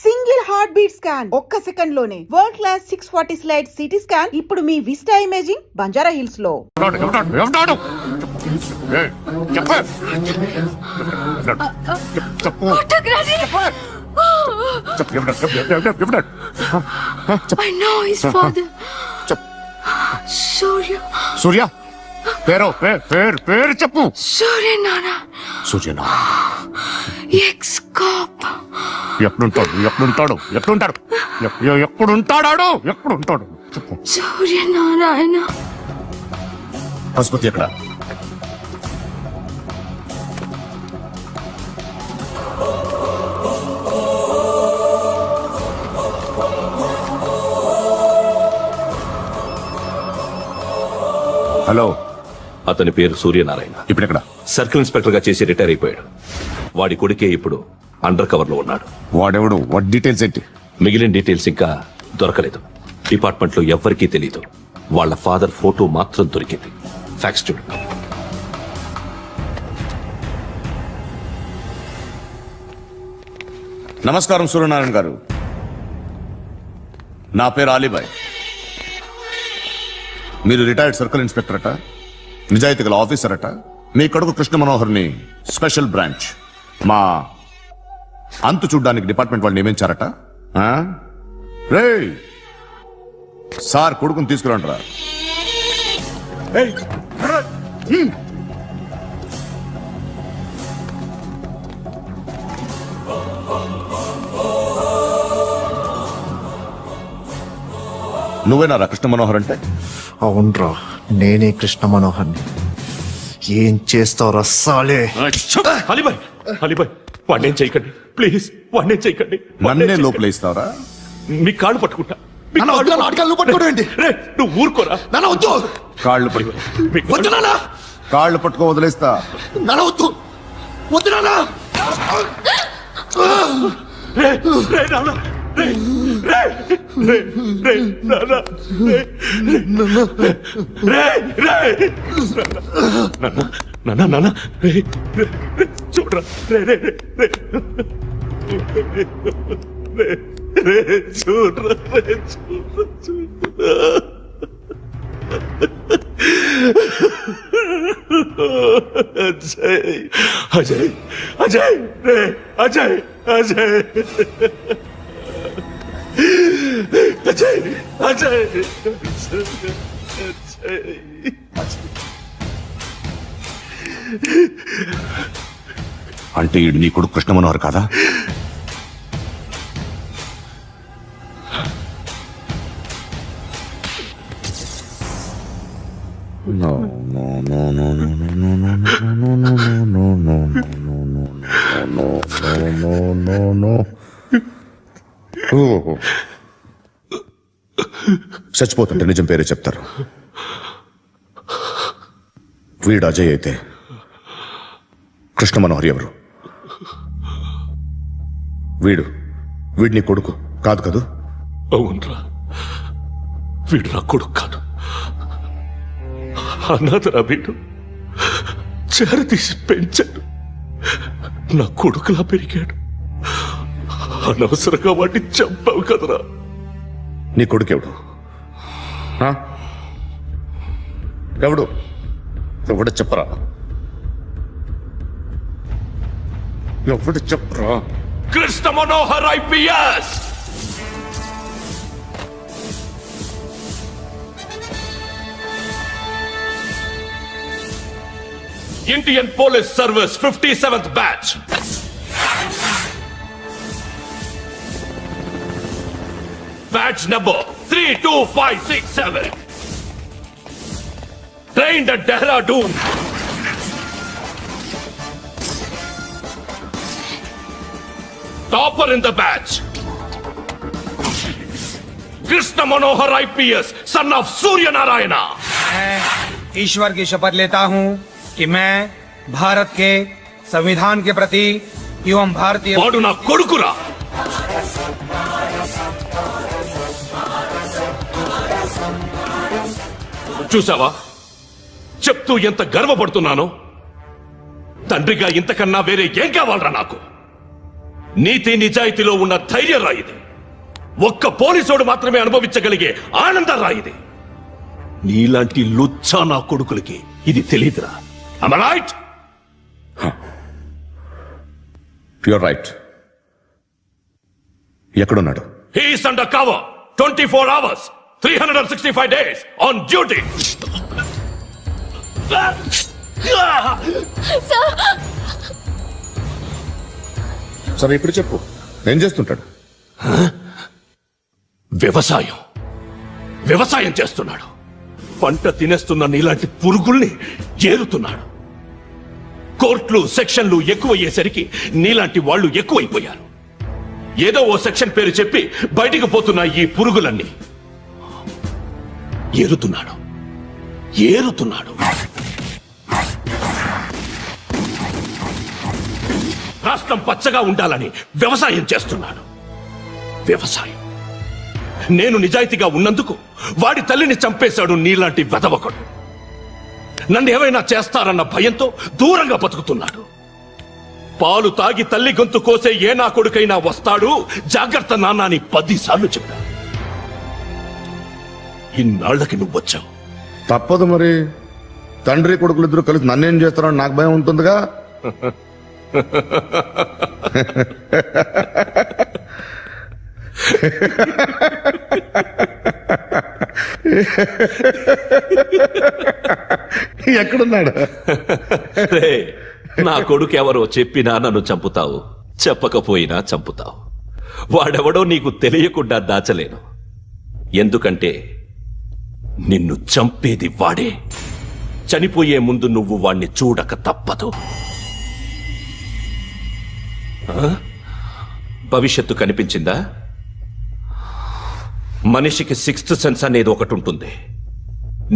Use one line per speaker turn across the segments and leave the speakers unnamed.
Single heart beat scan ఒక్క second లోనే world class 640 slide CT scan ఇప్పుడు మీ vista imaging Banjara hills లో.
I know his father.
సూర్య పేరు చెప్పు.
సూర్య నాన్న.
సూర్య
ఎక్స్ కాప్.
ఎప్పుడుంటాడు చెప్పు.
సూర్య నారాయణ.
ఆసుపత్రి ఎక్కడ? హలో,
అతని పేరు సూర్యనారాయణ.
ఇప్పుడు ఎక్కడ?
సర్కిల్ ఇన్స్పెక్టర్ గా చేసి రిటైర్ అయిపోయాడు. వాడి కొడుకే ఇప్పుడు అండర్ కవర్ లో ఉన్నాడు.
వాడెవడు? వాట్ డీటెయిల్స్ ఏంటి?
మిగిలిన డీటెయిల్స్ ఇంకా దొరకలేదు. డిపార్ట్మెంట్ లో ఎవ్వరికీ తెలీదు. వాళ్ళ ఫాదర్ ఫోటో మాత్రం దొరికింది. ఫ్యాక్స్ చూడు.
నమస్కారం సూర్యనారాయణ గారు. నా పేరు అలీబాయ్. మీరు రిటైర్డ్ సర్కిల్ ఇన్స్పెక్టర్ అట, నిజాయితీ గల ఆఫీసర్ అట. మీ కొడుకు కృష్ణ మనోహర్ని స్పెషల్ బ్రాంచ్ మా అంతు చూడ్డానికి డిపార్ట్మెంట్ వాళ్ళు నియమించారట. రే సార్, కొడుకుని తీసుకురంటారా? నువ్వేనారా కృష్ణ మనోహర్ అంటే?
అవునరా, నేనే కృష్ణ మనోహర్ని. ఏం చేస్తావు రస్సాలే?
అలీబాయ్ వాడినేం చేయకండి ప్లీజ్, వాడినేం చేయకండి.
నన్నే లోపల ఇస్తావరా?
మీ కాళ్ళు పట్టుకుంటా. నువ్వు ఊరుకోరా.
కాళ్ళు పట్టుకో. కాళ్ళు పట్టుకో వదిలేస్తా.
చూడరా, అజయ్ అజయ్ అజయ్ అజయ్ అజయ్ అజయ్
అంటే ఈడు నీ కొడుకు కృష్ణ మనోహర్ కాదా? చచ్చిపోతుంటే నిజం పేరే చెప్తారు. వీడు అజయ్ అయితే కృష్ణ మనోహర్ ఎవరు? వీడిని కొడుకు కాదు కదూ?
అవునరా, వీడు నా కొడుకు కాదు. అనాథరా వీడు. చేరతీసి పెంచాడు. నా కొడుకులా పెరిగాడు. అనవసరంగా వాడిని చంపావు కదరా.
నీ కొడుకు ఎవడు? ఎవడు? ఎవడు చెప్పరా? ఎవడు చెప్పరా?
Krishna Manohar IPS. Indian police service 57th batch. Batch number 32567. Trained at Dehradun. Topper in the batch. Krishna Manohar IPS, son of Surya Narayana.
मैं ईश्वर की शपथ लेता हूं कि मैं भारत के संविधान के प्रति एवं भारतीय
वाडु ना कोडुकुरा. చూసావా చెప్తూ ఎంత గర్వపడుతున్నానో. తండ్రిగా ఇంతకన్నా వేరే ఏం కావాలరా నాకు? నీతి నిజాయితీలో ఉన్న ధైర్య రాయిది. ఒక్క పోలీసోడు మాత్రమే అనుభవించగలిగే ఆనంద రాయిది. నీలాంటి లుచ్చా నా కొడుకులకి ఇది తెలియదురా. Am I right?
You're right. ఎక్కడున్నాడు?
He is under cover 24 hours 365 days on duty.
సరే ఇప్పుడు చెప్పు, ఏం చేస్తుంటాడు?
వ్యవసాయం చేస్తున్నాడు. పంట తినేస్తున్న నీలాంటి పురుగుల్ని ఏరుతున్నాడు. కోర్టులు సెక్షన్లు ఎక్కువయ్యేసరికి నీలాంటి వాళ్ళు ఎక్కువైపోయారు. ఏదో ఓ సెక్షన్ పేరు చెప్పి బయటికి పోతున్న ఈ పురుగులన్నీ ఏరుతున్నాడు. రాష్ట్రం పచ్చగా ఉండాలని వ్యవసాయం చేస్తున్నాడు. నేను నిజాయితీగా ఉన్నందుకు వాడి తల్లిని చంపేశాడు నీలాంటి వెధవకుడు. నన్ను ఏమైనా చేస్తారన్న భయంతో దూరంగా బతుకుతున్నాడు. పాలు తాగి తల్లి గొంతు కోసే ఏ నా కొడుకైనా వస్తాడు, జాగ్రత్త నాన్న అని 10 సార్లు చెప్పా. ఇన్నాళ్లకి నువ్వు వచ్చావు.
తప్పదు మరి. తండ్రి కొడుకులు ఇద్దరు కలిసి నన్నేం చేస్తారో నాకు భయం ఉంటుందిగా. ఎక్కడున్నాడు?
రే, నా కొడుకు ఎవరో చెప్పినా నన్ను చంపుతావు, చెప్పకపోయినా చంపుతావు. వాడెవడో నీకు తెలియకుండా దాచలేను. ఎందుకంటే నిన్ను చంపేది వాడే. చనిపోయే ముందు నువ్వు వాణ్ణి చూడక తప్పదు. భవిష్యత్తు కనిపించిందా? మనిషికి 6th సెన్స్ అనేది ఒకటి ఉంటుంది.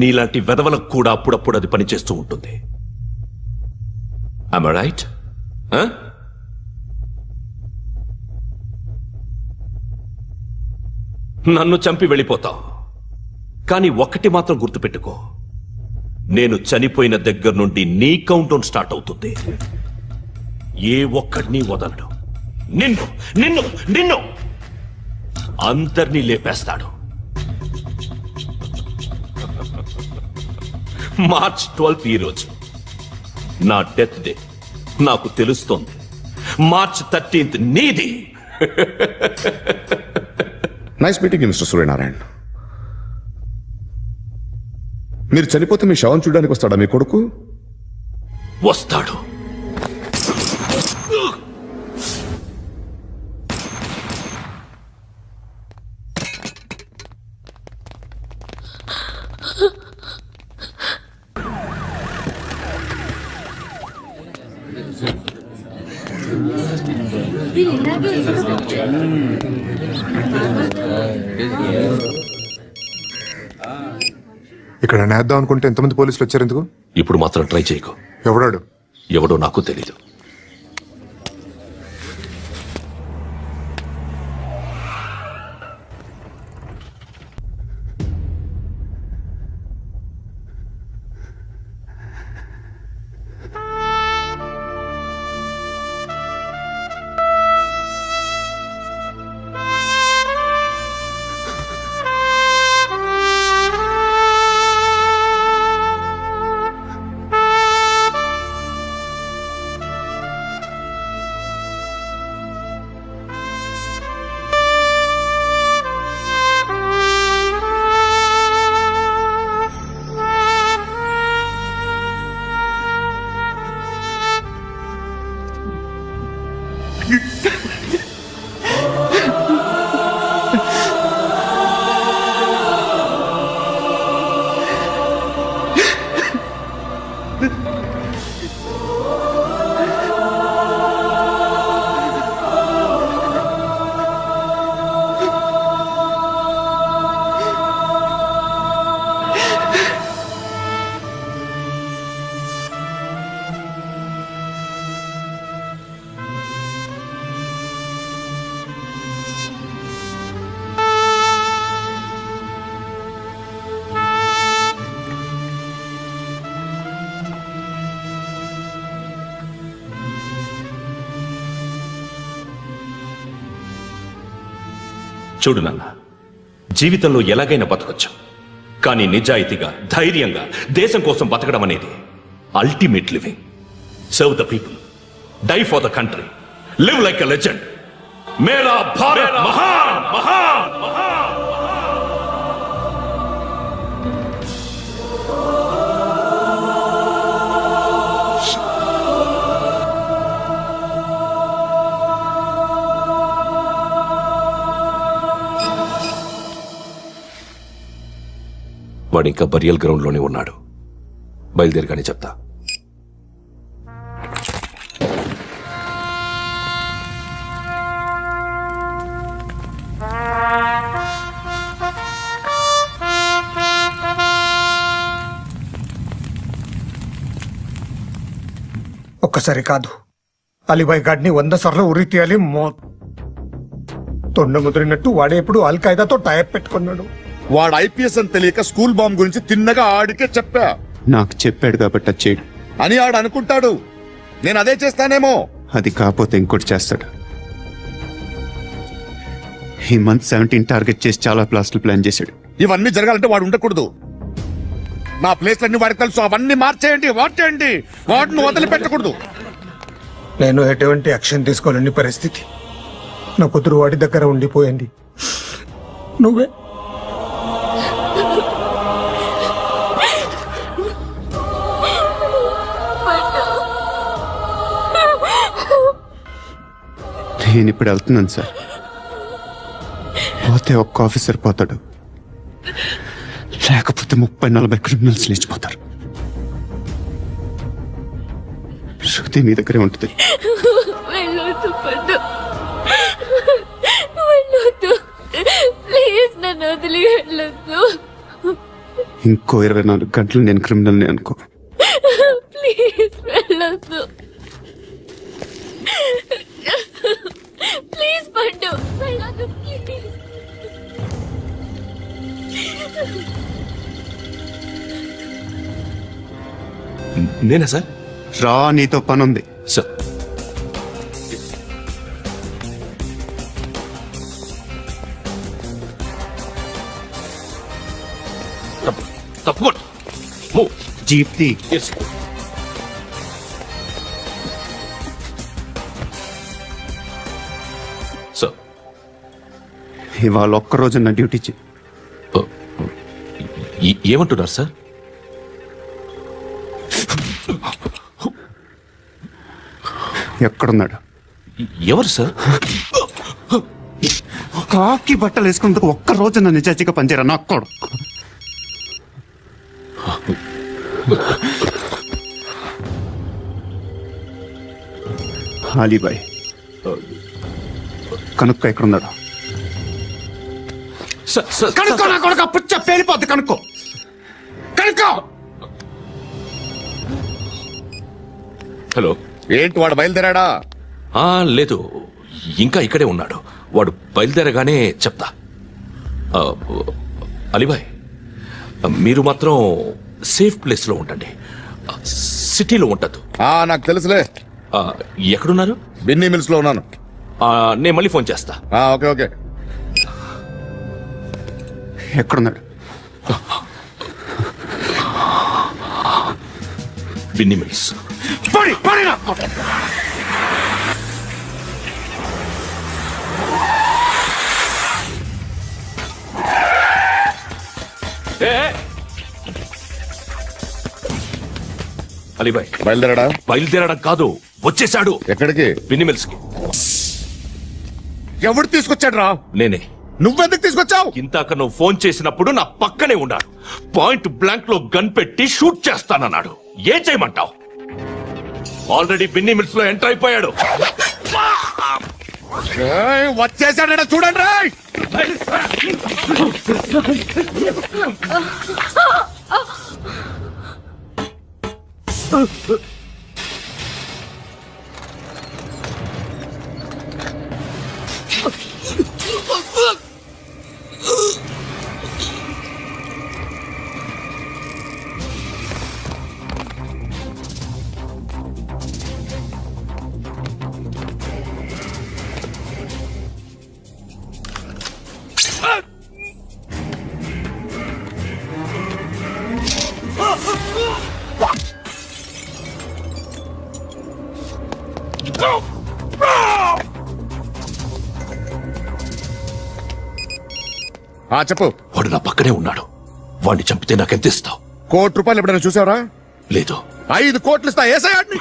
నీలాంటి వెధవలకు కూడా అప్పుడప్పుడు అది పనిచేస్తూ ఉంటుంది. Am I right? నన్ను చంపి వెళ్ళిపోతావు. కానీ ఒక్కటి మాత్రం గుర్తుపెట్టుకో, నేను చనిపోయిన దగ్గర నుండి నీ కౌంటౌన్ స్టార్ట్ అవుతుంది. ఏ ఒక్కడిని వదలడు. నిన్ను నిన్ను నిన్ను అందరినీ లేపేస్తాడు. మార్చ్ 12 ఈ రోజు నా డెత్ డే. నాకు తెలుస్తోంది. మార్చ్ 13 నీది.
Nice meeting mister Suryanarayan. మీరు చనిపోతే మీ శవం చూడడానికి వస్తాడా మీ కొడుకు?
వస్తాడు.
ఇక్కడ నేద్దాం అనుకుంటే ఎంతమంది పోలీసులు వచ్చారు ఎందుకు?
ఇప్పుడు మాత్రం ట్రై చేయకు.
ఎవడాడు?
ఎవడో నాకు తెలీదు. చూడు నాన్న, జీవితంలో ఎలాగైనా బతకొచ్చు, కానీ నిజాయితీగా ధైర్యంగా దేశం కోసం బతకడం అనేది ultimate living. Serve the people, die for the country, live like a legend. మేరా భారత్ మహాన్ మహాన్ మహాన్. వాడు ఇంకా బరియల్ గ్రౌండ్ లోనే ఉన్నాడు. బయలుదేరగానే చెప్తా.
ఒక్కసారి కాదు, అలీబాయ్ గాడిని 100 సార్లు ఉరి తీయాలి. తొండ ముదిరినట్టు వాడే ఇప్పుడు అల్ ఖైదాతో టైప్ పెట్టుకున్నాడు.
వాడు ఐపీఎస్ అని తెలియక స్కూల్ బాంబ్ గురించి తిన్నగా ఆడికే చెప్పా
నాకు చెప్పాడు కాబట్టి అది చేయడు.
అని ఆడు అనుకుంటాడు. నేను అదే చేస్తానేమో.
అది కాకపోతే ఇంకోటి చేస్తాడు. ఈ మంత్ 17 టార్గెట్ చేసి చాలా ప్లాస్టులు ప్లాన్ చేశాడు.
ఇవన్నీ జరగాలంటే వాడు ఉండకూడదు. నా ప్లేస్లన్నీ వాడికి తెలుసు. అవన్నీ మార్చేయండి, వాటేయండి. వాటిని వదిలిపెట్టకూడదు.
నేను ఎటువంటి యాక్షన్ తీసుకోలేని పరిస్థితి. నా కూతురు వాడి దగ్గర ఉండిపోయింది. నువ్వే
నేను ఇప్పుడు వెళ్తున్నాను సార్. పోతే ఒక్క ఆఫీసర్ పోతాడు, లేకపోతే 30-40 క్రిమినల్స్ లేచిపోతారు. శృతి మీ దగ్గరే ఉంటుంది.
వెళ్ళొద్దు పద్దు, వెళ్ళొద్దు ప్లీజ్, నన్ను వదిలి వెళ్ళొద్దు.
ఇంకో 24 గంటలు నేను క్రిమినల్ని అనుకో.
ప్లీజ్ వెళ్ళొద్దు, ప్లీజ్ పండు వెళ్ళొద్దు ప్లీజ్.
నేనా సార్?
రా, నీతో పని ఉంది.
సార్, తప్పకుండా.
జీప్తి
సార్,
ఇవాళ ఒక్కరోజు నా డ్యూటీ చేయి.
ఏమంటున్నారు సార్?
ఎక్కడున్నాడు?
ఎవరు సార్?
కాకి బట్టలు వేసుకున్నందుకు ఒక్కరోజు నా నిజాయితీగా పనిచేయరా నా కొడుకు. అలీబాయ్ కనుక్కో, ఎక్కడున్నాడు? కనుక్కో నా కొడుకు. పుచ్చ పేలిపోద్ది. కనుక్కో, కనుక్కో.
హలో,
ఏంటి వాడు బయలుదేరాడా?
లేదు, ఇంకా ఇక్కడే ఉన్నాడు. వాడు బయలుదేరగానే చెప్తా. అలీబాయ్, మీరు మాత్రం సేఫ్ ప్లేస్ లో ఉండండి, సిటీలో ఉంటద్దు.
నాకు తెలుసులే.
ఎక్కడున్నారు?
బిన్నీ మిల్స్ లో ఉన్నాను.
నేను మళ్ళీ ఫోన్ చేస్తా.
Okay okay.
ఎక్కడున్నాడు?
బిన్నీ మిల్స్. అలీబాయ్
బయలుదేరాడా?
బయలుదేరడం కాదు, వచ్చేశాడు.
ఎక్కడికి?
బిన్నీ మిల్స్ కి.
ఎవడు తీసుకొచ్చాడు రా?
నేనే.
నువ్వెందుకు తీసుకొచ్చావు?
ఇంతాక నువ్వు ఫోన్ చేసినప్పుడు నా పక్కనే ఉన్నాడు. పాయింట్ బ్లాంక్ లో గన్ పెట్టి షూట్ చేస్తానన్నాడు. ఏం చేయమంటావు? ఆల్రెడీ బిన్నీ మిల్స్ లో ఎంటర్ అయిపోయాడు.
వచ్చేసాడ చూడండి రా. చెప్పు.
వాడు నా పక్కనే ఉన్నాడు. వాడిని చంపితే నాకెంత ఇస్తావు?
₹1,00,00,000 ఎప్పుడైనా చూసావరా?
లేదు.
5 కోట్లు ఇస్తా. ఏసయాడిని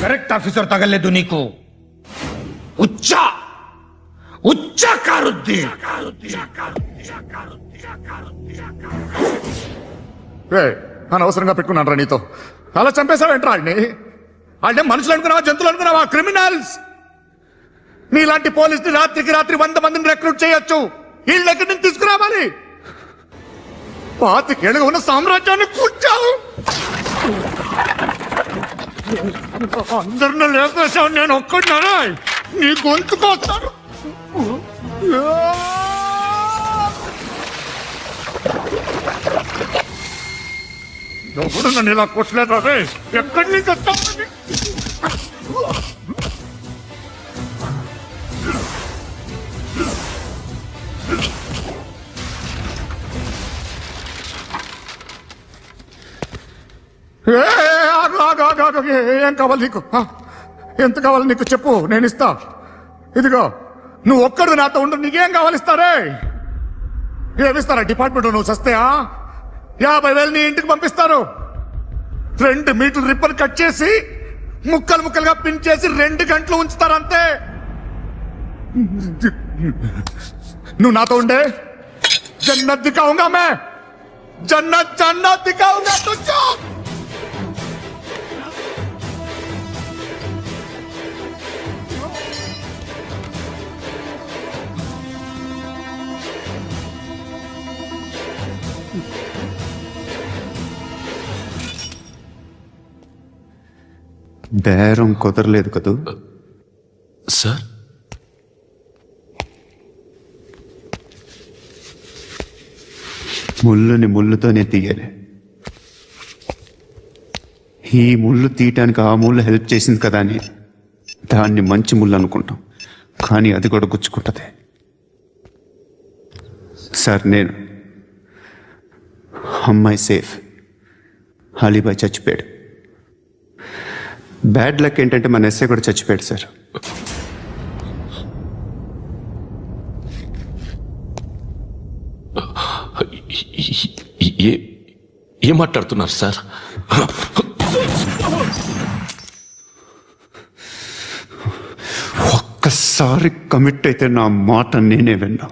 करेक्ट ऑफिसर तगल्ले నీకు
ఉచ్చా ఉచ్చా కారుద్ది
అనవసరంగా పెట్టుకున్నాను రా నీతో అలా చంపేశావేంట్రా ఆడిని అంటే మనుషులు అనుకున్నావా జంతువులు అనుకున్నావా క్రిమినల్స్ నీలాంటి పోలీసుని రాత్రికి రాత్రి 100 మందిని రిక్రూట్ చేయొచ్చు వీళ్ళు ఎక్కడి నుంచి తీసుకురావాలి 25 ఏళ్ళుగా ఉన్న సామ్రాజ్యాన్ని కూర్చావు అందరిని లేపేశావు నేను ఒక్కడినారా నీ గొంతుకొస్తాను ఎవరు నన్ను ఇలా కొట్టలేదా రే ఎక్కడి నుంచి వస్తావు ఏం కావాలి నీకు ఎంత కావాలి నీకు చెప్పు నేను ఇస్తా ఇదిగో నువ్వు ఒక్కడు నాతో ఉండు నీకేం కావాలి ఇస్తారే ఏమిస్తారా డిపార్ట్మెంట్ నువ్వు చస్తేయా 50,000 నీ ఇంటికి పంపిస్తారు 2 మీటర్లు రిప్పన్ కట్ చేసి ముక్కలు ముక్కలుగా పిన్ చేసి 2 గంటలు ఉంచుతారు అంతే నువ్వు నాతో ఉండే జన్నత్ దిఖాऊंगा मैं जन्नत जन्नत दिखाऊंगा तुझको
బేరం కుదరలేదు కదూ
సార్
ముళ్ళుని ముళ్ళుతోనే తీయాలి ఈ ముళ్ళు తీయటానికి ఆ ముళ్ళు హెల్ప్ చేసింది కదా అని దాన్ని మంచి ముళ్ళు అనుకుంటాం కానీ అది కూడా గుచ్చుకుంటుంది సార్ నేను అమ్మాయి సేఫ్ అలీబాయ్ చచ్చిపోయాడు బ్యాడ్ లక్ ఏంటంటే మన ఎస్ఐ కూడా చచ్చిపోయాడు సార్
ఏం మాట్లాడుతున్నారు సార్
ఒక్కసారి కమిట్ అయితే నా మాట నేనే విన్నా